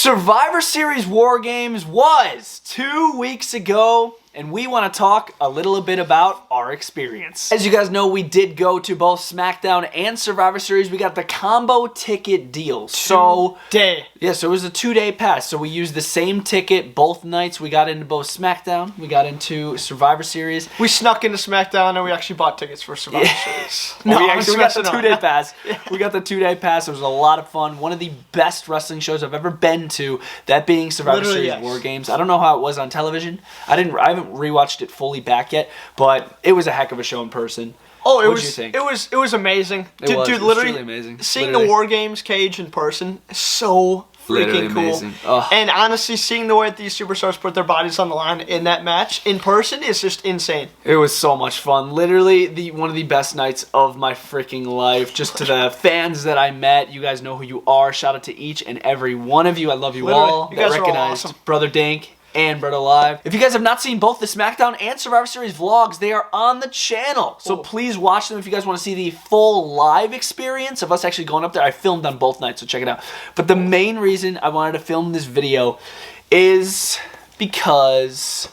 Survivor Series War Games was 2 weeks ago, and we want to talk a little bit about our experience. As you guys know, we did go to both SmackDown and Survivor Series. We got the combo ticket deal. So it was a 2-day pass. So we used the same ticket both nights. We got into both SmackDown. We got into Survivor Series. We snuck into SmackDown and we actually bought tickets for Survivor Series. We got the 2-day pass. We got the 2-day pass. It was a lot of fun. One of the best wrestling shows I've ever been to. That being Survivor Series War Games. I don't know how it was on television. I haven't rewatched it fully back yet, but it was a heck of a show in person. Oh, what did you think? It was amazing. It was literally truly amazing. Seeing the War Games cage in person is so freaking cool. And honestly, seeing the way that these superstars put their bodies on the line in that match in person is just insane. It was so much fun. Literally one of the best nights of my freaking life. Just to the fans that I met, you guys know who you are. Shout out to each and every one of you. I love you all. You guys are all awesome. Brother Dink and Bretto Live. If you guys have not seen both the SmackDown and Survivor Series vlogs, they are on the channel. So please watch them if you guys want to see the full live experience of us actually going up there. I filmed on both nights, so check it out. But the main reason I wanted to film this video is because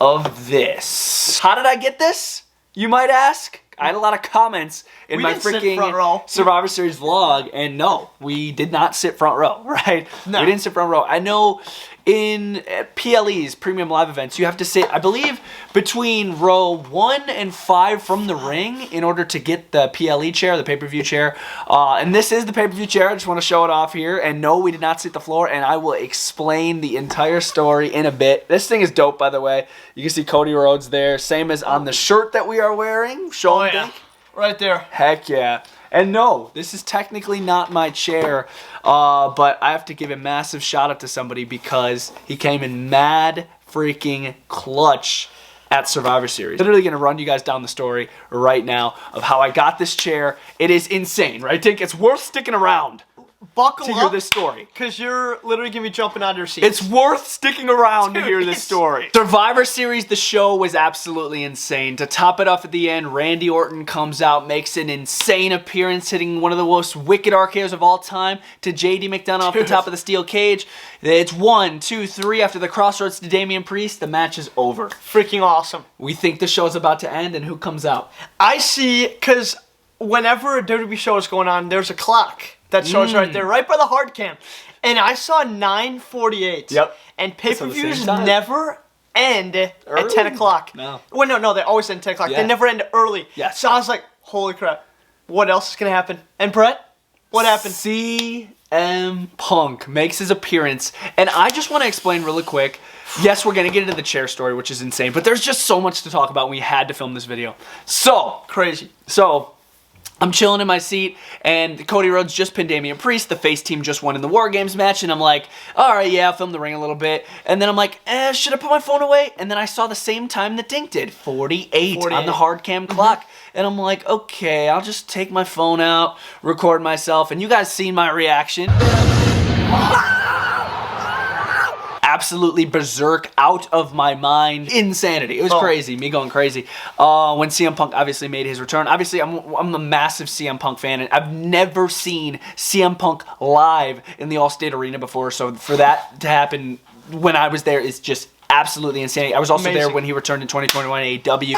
of this. How did I get this, you might ask? I had a lot of comments in my freaking Survivor Series vlog, and no, we did not sit front row, right? No. We didn't sit front row. I know in PLEs, Premium Live Events, you have to sit, I believe, between row 1 and 5 from the ring in order to get the PLE chair, the pay-per-view chair. And this is the pay-per-view chair. I just want to show it off here. And no, we did not sit the floor, and I will explain the entire story in a bit. This thing is dope, by the way. You can see Cody Rhodes there, same as on the shirt that we are wearing. Show him, Dink. Right there. Heck yeah. And no, this is technically not my chair, but I have to give a massive shout out to somebody because he came in mad freaking clutch at Survivor Series. Literally going to run you guys down the story right now of how I got this chair. It is insane, right, Dink? It's worth sticking around. Buckle to hear this story. Because you're literally going to be jumping out of your seat. It's worth sticking around to hear this story. Survivor Series, the show was absolutely insane. To top it off at the end, Randy Orton comes out, makes an insane appearance, hitting one of the most wicked RKOs of all time to JD McDonough off the top of the steel cage. It's 1, 2, 3 after the crossroads to Damian Priest. The match is over. Freaking awesome. We think the show's about to end, and who comes out? I see, because whenever a WWE show is going on, there's a clock that shows right there, right by the hard cam. And I saw 9:48. Yep. And pay-per-views never end at 10 o'clock. No. Well, no, they always end at 10 o'clock. Yeah. They never end early. Yes. So I was like, holy crap. What else is going to happen? And Brett, what happened? CM Punk makes his appearance. And I just want to explain really quick. Yes, we're going to get into the chair story, which is insane. But there's just so much to talk about. We had to film this video. So, crazy. So, I'm chilling in my seat, and Cody Rhodes just pinned Damian Priest. The face team just won in the War Games match, and I'm like, all right, yeah, I'll film the ring a little bit. And then I'm like, should I put my phone away? And then I saw the same time that Dink did, 48 on the hard cam clock. And I'm like, okay, I'll just take my phone out, record myself, and you guys seen my reaction. Absolutely berserk, out of my mind, insanity. It was crazy, me going crazy. When CM Punk obviously made his return. Obviously, I'm a massive CM Punk fan, and I've never seen CM Punk live in the Allstate Arena before, so for that to happen when I was there is just absolutely insane. I was also there when he returned in 2021 AEW.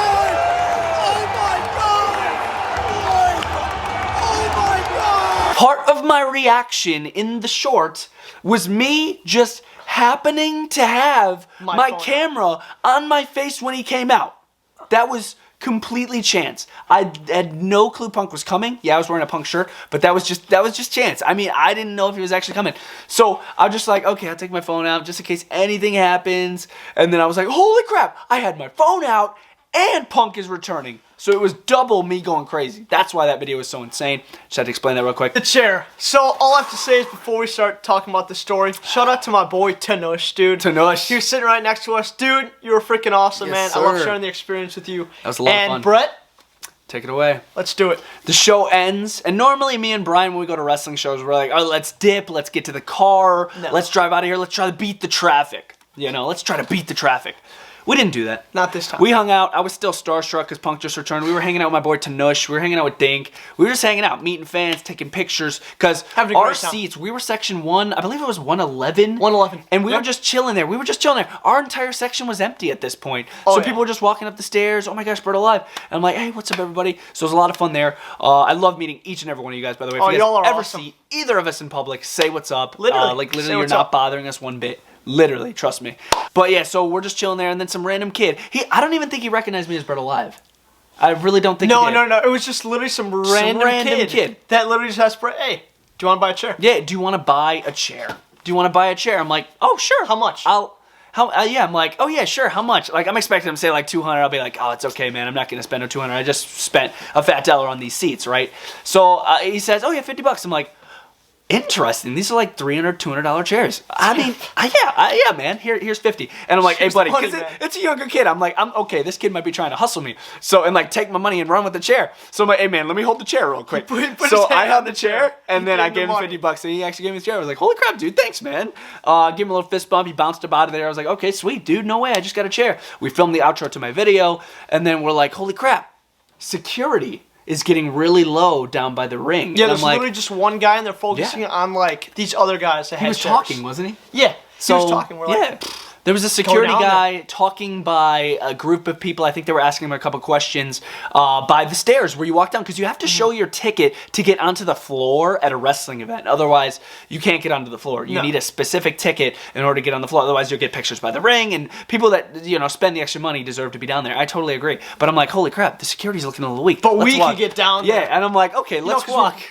Part of my reaction in the short was me just happening to have my camera on my face when he came out. That was completely chance. I had no clue Punk was coming. Yeah, I was wearing a Punk shirt, but that was just chance. I mean, I didn't know if he was actually coming. So I was just like, okay, I'll take my phone out just in case anything happens. And then I was like, holy crap, I had my phone out and Punk is returning. So it was double me going crazy. That's why that video was so insane. Just had to explain that real quick. The chair. So all I have to say is before we start talking about the story, shout out to my boy Tanush, dude. Tanush. He was sitting right next to us. Dude, you were freaking awesome, man. Sir. I love sharing the experience with you. That was a lot of fun. And Brett, take it away. Let's do it. The show ends, and normally me and Brian, when we go to wrestling shows, we're like, oh, let's dip, let's get to the car, let's drive out of here, let's try to beat the traffic. You know, let's try to beat the traffic. We didn't do that. Not this time. We hung out. I was still starstruck because Punk just returned. We were hanging out with my boy Tanush. We were hanging out with Dink. We were just hanging out, meeting fans, taking pictures. Because our seats, we were section 1, I believe it was 111. 111. And we were just chilling there. We were just chilling there. Our entire section was empty at this point. So people were just walking up the stairs. Oh my gosh, Bretto Live. And I'm like, hey, what's up, everybody? So it was a lot of fun there. I love meeting each and every one of you guys, by the way. If you guys ever see either of us in public, say what's up. Literally, you're not bothering us one bit. Literally, trust me. But yeah, so we're just chilling there, and then some random kid. I don't even think he recognized me as Bretto Live. I really don't think he did. No. It was just literally some random kid that literally just asked, hey, do you want to buy a chair? Yeah, do you want to buy a chair? Do you want to buy a chair? I'm like, oh, sure. How much? Yeah, I'm like, oh yeah, sure, how much? Like, I'm expecting him to say like 200. I'll be like, oh, it's okay, man. I'm not going to spend no 200. I just spent a fat dollar on these seats, right? So he says, oh yeah, $50. I'm like, interesting. These are like $300, $200 chairs. I mean, yeah, man. Here's 50. And I'm like, hey, buddy, because it's a younger kid. I'm like, I'm okay. This kid might be trying to hustle me. So and like take my money and run with the chair. So I'm like, hey, man, let me hold the chair real quick. So I held the chair, and then I gave him $50, and he actually gave me the chair. I was like, holy crap, dude, thanks, man. Give him a little fist bump. He bounced up out of there. I was like, okay, sweet, dude. No way. I just got a chair. We filmed the outro to my video, and then we're like, holy crap, security is getting really low down by the ring. Yeah, there's literally just one guy, and they're focusing on like these other guys that had chairs. He was talking, wasn't he? Yeah, he was talking. We're like, there was a security guy talking by a group of people. I think they were asking him a couple questions by the stairs where you walk down, because you have to show your ticket to get onto the floor at a wrestling event. Otherwise, you can't get onto the floor. You need a specific ticket in order to get on the floor. Otherwise, you'll get pictures by the ring, and people that spend the extra money deserve to be down there. I totally agree. But I'm like, holy crap, the security's looking a little weak. But we can get down there. Yeah, and I'm like, okay, let's walk.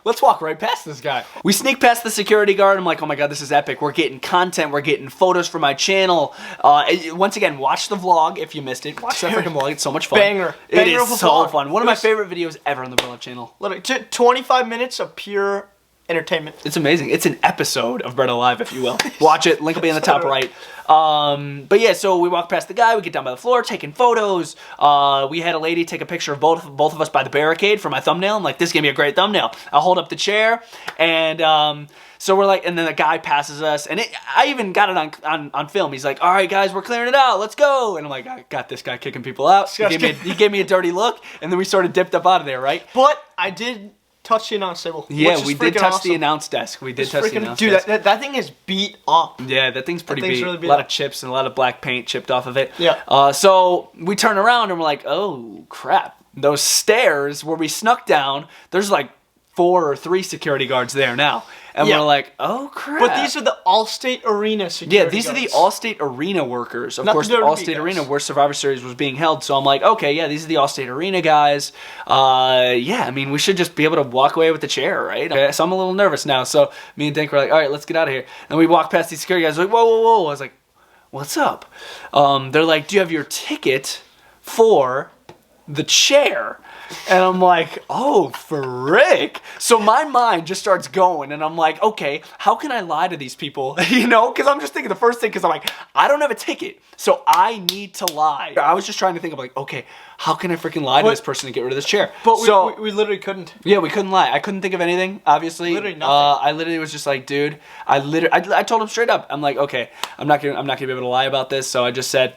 Let's walk right past this guy. We sneak past the security guard. I'm like, oh my god, this is epic. We're getting content. We're getting photos for my channel. Once again, watch the vlog if you missed it. Watch that freaking vlog. It's so much fun. Banger. It is so fun. One of my favorite videos ever on the Bretto channel. Literally, 25 minutes of pure entertainment. It's amazing. It's an episode of Bretto Live, if you will. Watch it. Link will be in the top right. But yeah, so we walk past the guy. We get down by the floor, taking photos. We had a lady take a picture of both of us by the barricade for my thumbnail. I'm like, this is going to be a great thumbnail. I'll hold up the chair, and so we're like, and then the guy passes us, and I even got it on film. He's like, all right, guys, we're clearing it out. Let's go. And I'm like, I got this guy kicking people out. He gave me a dirty look, and then we sort of dipped up out of there, right? But I did touch the announce table. Yeah, we did touch the announce desk. We did touch the announce desk. Dude, that thing is beat up. Yeah, that thing's pretty beat. Really beat a lot of chips and a lot of black paint chipped off of it. Yeah. So we turn around, and we're like, oh, crap. Those stairs where we snuck down, there's like 4 or 3 security guards there now. And we're like, oh, crap. But these are the Allstate Arena security guards. Yeah, these are the Allstate Arena workers. Of course, the Allstate Arena where Survivor Series was being held. So I'm like, okay, yeah, these are the Allstate Arena guys. Yeah, I mean, we should just be able to walk away with the chair, right? Okay, so I'm a little nervous now. So me and Dink were like, all right, let's get out of here. And we walk past these security guys. Like, whoa, whoa, whoa. I was like, what's up? They're like, do you have your ticket for the chair? And I'm like, oh, frick. So my mind just starts going, and I'm like, okay, how can I lie to these people? Because I'm just thinking the first thing, because I'm like, I don't have a ticket, so I need to lie. I was just trying to think of like, okay, how can I freaking lie to this person to get rid of this chair? But we literally couldn't. Yeah, we couldn't lie. I couldn't think of anything, obviously. Literally nothing. I literally was just like, dude, I told him straight up. I'm like, okay, I'm not gonna be able to lie about this. So I just said,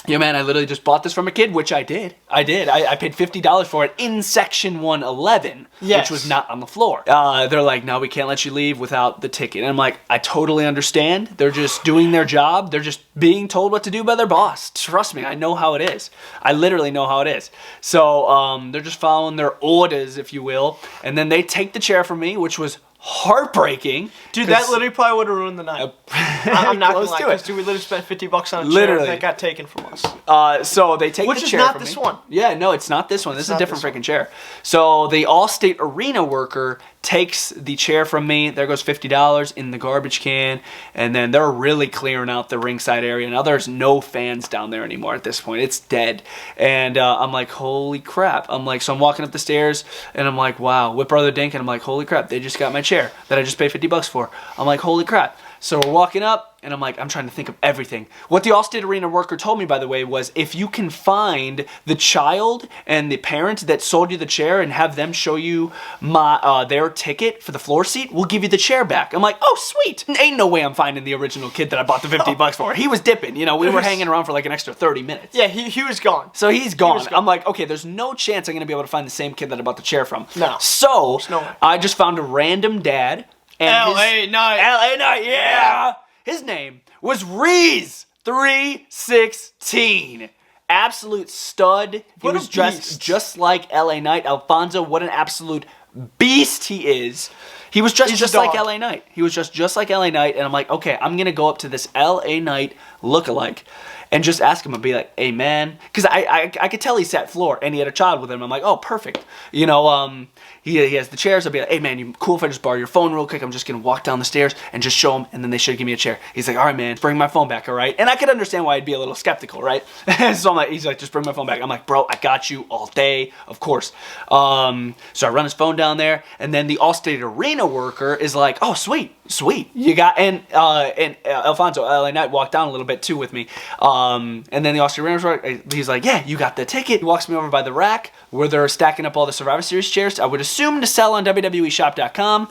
yeah, man, I literally just bought this from a kid, which I did. I paid $50 for it in section 111, which was not on the floor. They're like, no, we can't let you leave without the ticket. And I'm like, I totally understand. They're just doing their job. They're just being told what to do by their boss. Trust me, I know how it is. I literally know how it is. So they're just following their orders, if you will. And then they take the chair from me, which was heartbreaking. Dude, that literally probably would have ruined the night. I'm not gonna lie, because dude, we literally spent $50 on a chair that got taken from us. So they take the chair from me. Which is not this one. Yeah, no, it's not this one. This is a different freaking chair. So the Allstate Arena worker takes the chair from me. There goes $50 in the garbage can, and then they're really clearing out the ringside area. Now there's no fans down there anymore at this point. It's dead. And I'm like, holy crap. I'm like, so I'm walking up the stairs, and I'm like, wow, with Brother Dink, and I'm like, holy crap, they just got my chair that I just paid $50 for. I'm like, holy crap. So we're walking up, and I'm like, I'm trying to think of everything. What the Allstate Arena worker told me, by the way, was if you can find the child and the parent that sold you the chair and have them show you their ticket for the floor seat, we'll give you the chair back. I'm like, oh, sweet. Ain't no way I'm finding the original kid that I bought the $50 for. He was dipping. You know, we were hanging around for like an extra 30 minutes. Yeah, he was gone. So he's gone. I'm like, okay, there's no chance I'm going to be able to find the same kid that I bought the chair from. No. So no way. I just found a random dad. And LA Knight. LA Knight, yeah. His name was Reese316. Absolute stud. He was dressed just like LA Knight. Alfonso, what an absolute beast he is. He was dressed just like LA Knight. He was just like LA Knight. And I'm like, okay, I'm going to go up to this LA Knight lookalike and just ask him and be like, hey, man. Because I could tell he sat floor and he had a child with him. I'm like, oh, perfect. You know, he has the chairs. I'll be like, hey, man, you cool if I just borrow your phone real quick? I'm just going to walk down the stairs and just show him, and then they should give me a chair. He's like, all right, man, bring my phone back, all right? And I could understand why I'd be a little skeptical, right? So I'm like, he's like, just bring my phone back. I'm like, bro, I got you all day, of course. So I run his phone down there, and then the Allstate Arena worker is like, oh, sweet. You got, and Alfonso, LA Knight, walked down a little bit too with me. And then the Allstate Arena worker, he's like, yeah, you got the ticket. He walks me over by the rack where they're stacking up all the Survivor Series chairs. I would assume to sell on WWEshop.com.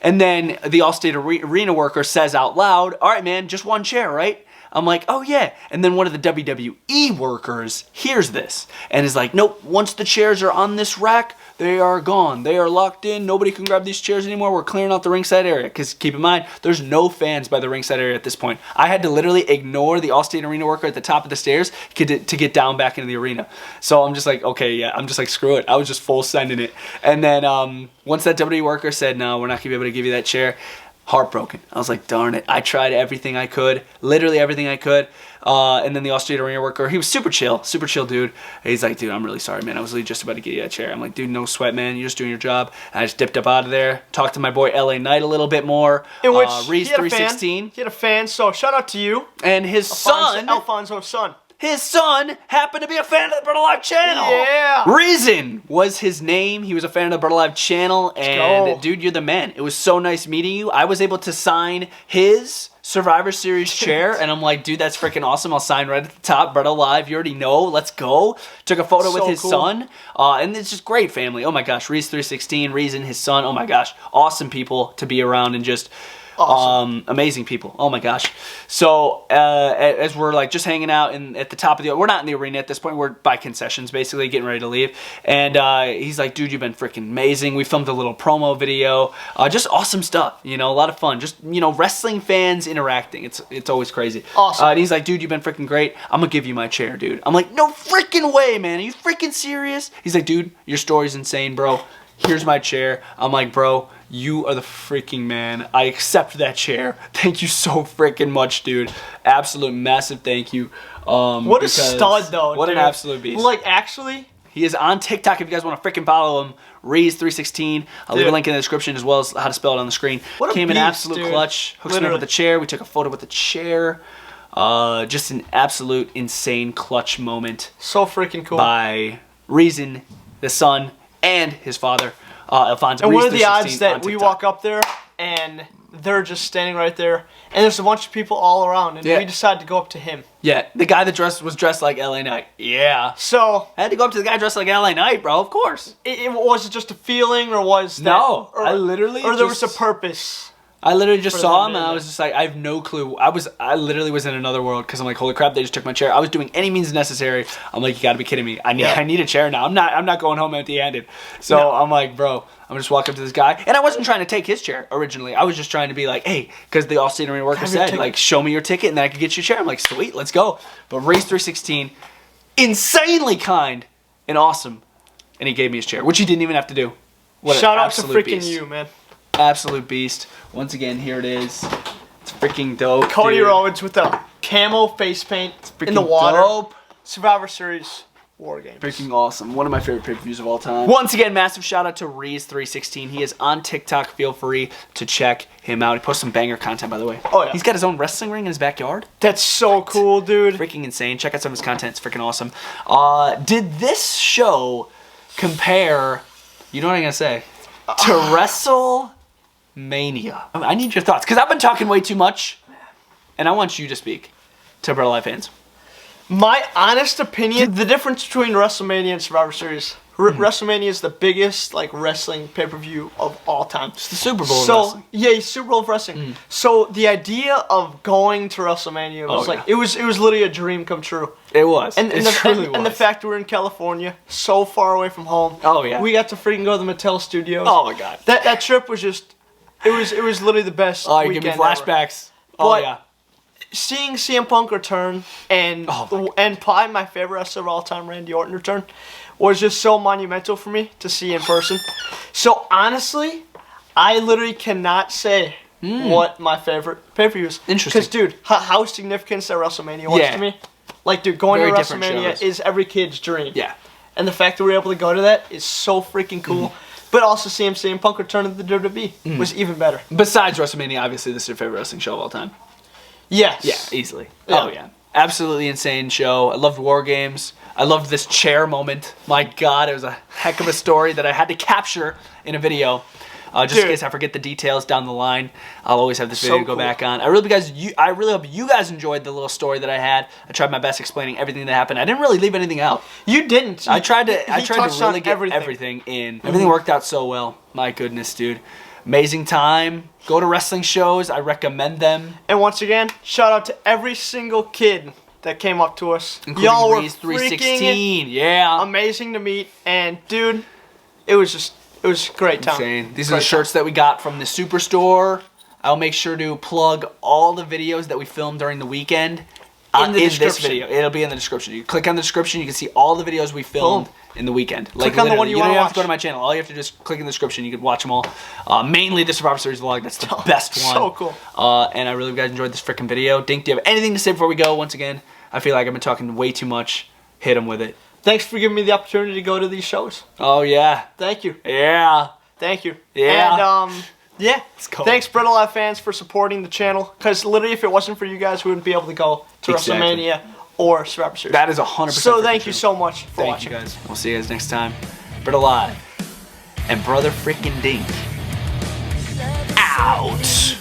And then the Allstate Arena worker says out loud, all right, man, just one chair, right? I'm like, oh, yeah. And then one of the WWE workers hears this and is like, nope, once the chairs are on this rack, they are gone. They are locked in. Nobody can grab these chairs anymore. We're clearing out the ringside area. Because keep in mind, there's no fans by the ringside area at this point. I had to literally ignore the Allstate Arena worker at the top of the stairs to get down back into the arena. So I'm just like, okay, yeah. I'm just like, screw it. I was just full sending it. And then once that WWE worker said, no, we're not going to be able to give you that chair, heartbroken. I was like, darn it. I tried everything I could, literally everything I could. And then the Allstate Arena worker, he was super chill dude. He's like, dude, I'm really sorry, man. I was really just about to get you that chair. I'm like, dude, no sweat, man. You're just doing your job. And I just dipped up out of there, talked to my boy LA Knight a little bit more. In which Reese316. He had a fan, so shout out to you. And his son, Alfonso's son. His son happened to be a fan of the Bretto Live channel. Yeah. Reason was his name. He was a fan of the Bretto Live channel. And dude, you're the man. It was so nice meeting you. I was able to sign his Survivor Series chair. And I'm like, dude, that's freaking awesome. I'll sign right at the top. Bretto Live, you already know. Let's go. Took a photo with his son. And it's just great family. Oh my gosh. Reese316, Reason, his son. Oh my gosh. Awesome people to be around and just... Awesome. Amazing people. Oh my gosh. So as we're like just hanging out at the top of we're not in the arena at this point. We're by concessions basically, getting ready to leave. And he's like, dude, you've been freaking amazing. We filmed a little promo video. Just awesome stuff. You know, a lot of fun. Just, you know, wrestling fans interacting. It's always crazy. Awesome. And he's like, dude, you've been freaking great. I'm gonna give you my chair, dude. I'm like, no freaking way, man. Are you freaking serious? He's like, dude, your story's insane, bro. Here's my chair. I'm like, bro, you are the freaking man. I accept that chair. Thank you so freaking much, dude. Absolute massive thank you. What a stud, though. What an absolute beast. Like, actually... He is on TikTok if you guys want to freaking follow him. Reese316. I'll leave a link in the description as well as how to spell it on the screen. What a Came beast, in absolute clutch. Hooks me up with the chair. We took a photo with the chair. Just an absolute insane clutch moment. So freaking cool. By Reason, the son, and his father, Alfonso. And what are the odds that we walk up there and they're just standing right there and there's a bunch of people all around and we decide to go up to him? Yeah, the guy that was dressed like LA Knight. Yeah. So I had to go up to the guy dressed like LA Knight, bro. Of course. Was it just a feeling, or was that? No, I literally. Or there was a purpose. I literally just saw him and I was just like, I have no clue. I literally was in another world because I'm like, holy crap, they just took my chair. I was doing any means necessary. I'm like, you gotta be kidding me. I need a chair now. I'm not going home empty-handed. So I'm like, bro, I'm just walking up to this guy. And I wasn't trying to take his chair originally. I was just trying to be like, hey, because the Allstate Arena worker said, like, show me your ticket and then I could get you a chair. I'm like, sweet, let's go. But Reese316, insanely kind and awesome. And he gave me his chair, which he didn't even have to do. Shout out to freaking you, man. Absolute beast. Once again, here it is. It's freaking dope. Cody Rhodes with the camo face paint in the water. Dope. Survivor Series War Games. Freaking awesome. One of my favorite pay-per-views of all time. Once again, massive shout out to Reese316. He is on TikTok. Feel free to check him out. He posts some banger content, by the way. Oh, yeah. He's got his own wrestling ring in his backyard. That's so cool, dude. Freaking insane. Check out some of his content. It's freaking awesome. Did this show compare, you know what I'm going to say, to Mania. I need your thoughts, because I've been talking way too much, and I want you to speak to Bretto Live fans. My honest opinion, the difference between WrestleMania and Survivor Series. WrestleMania is the biggest like wrestling pay-per-view of all time. It's the Super Bowl of wrestling. Yeah, Super Bowl of wrestling. So the idea of going to WrestleMania was it was literally a dream come true. It was. And the fact we're in California, so far away from home. Oh yeah. We got to freaking go to the Mattel Studios. Oh my god. That trip was just it was literally the best. Oh, you give me flashbacks. Oh yeah. Seeing CM Punk return and probably my favorite wrestler of all time, Randy Orton, return was just so monumental for me to see in person. So honestly, I literally cannot say what my favorite pay-per-view is. Interesting. Because dude, how significant that WrestleMania was to me. Like dude, going to WrestleMania is every kid's dream. Yeah. And the fact that we were able to go to that is so freaking cool. But also seeing CM Punk return to the WWE was even better. Besides WrestleMania, obviously this is your favorite wrestling show of all time. Yes. Yeah, easily. Yeah. Oh, yeah. Absolutely insane show. I loved War Games. I loved this chair moment. My God, it was a heck of a story that I had to capture in a video. Just in case I forget the details down the line, I'll always have this video to go back on. I really hope you guys enjoyed the little story that I had. I tried my best explaining everything that happened. I didn't really leave anything out. You didn't. I tried to really get everything in. Everything worked out so well. My goodness, dude. Amazing time. Go to wrestling shows. I recommend them. And once again, shout out to every single kid that came up to us. Y'all were 316. Yeah. Amazing to meet. And dude, it was a great time. Insane. These are the shirts that we got from the Superstore. I'll make sure to plug all the videos that we filmed during the weekend in this video. It'll be in the description. You click on the description, you can see all the videos we filmed in the weekend. Click on the one you want to watch. You don't have to go to my channel. All you have to do is click in the description. You can watch them all. Mainly the Survivor Series vlog. That's the best one. So cool. And I really hope you guys enjoyed this freaking video. Dink, do you have anything to say before we go? Once again, I feel like I've been talking way too much. Hit them with it. Thanks for giving me the opportunity to go to these shows. Oh, yeah. Thank you. Yeah. Thank you. Yeah. And, yeah. Thanks, Bretto Live fans, for supporting the channel. Because literally, if it wasn't for you guys, we wouldn't be able to go to WrestleMania or Survivor Series. That is 100%. So thank you so much for watching. Thank you guys. We'll see you guys next time. Bretto Live and Brother Frickin' Dink out.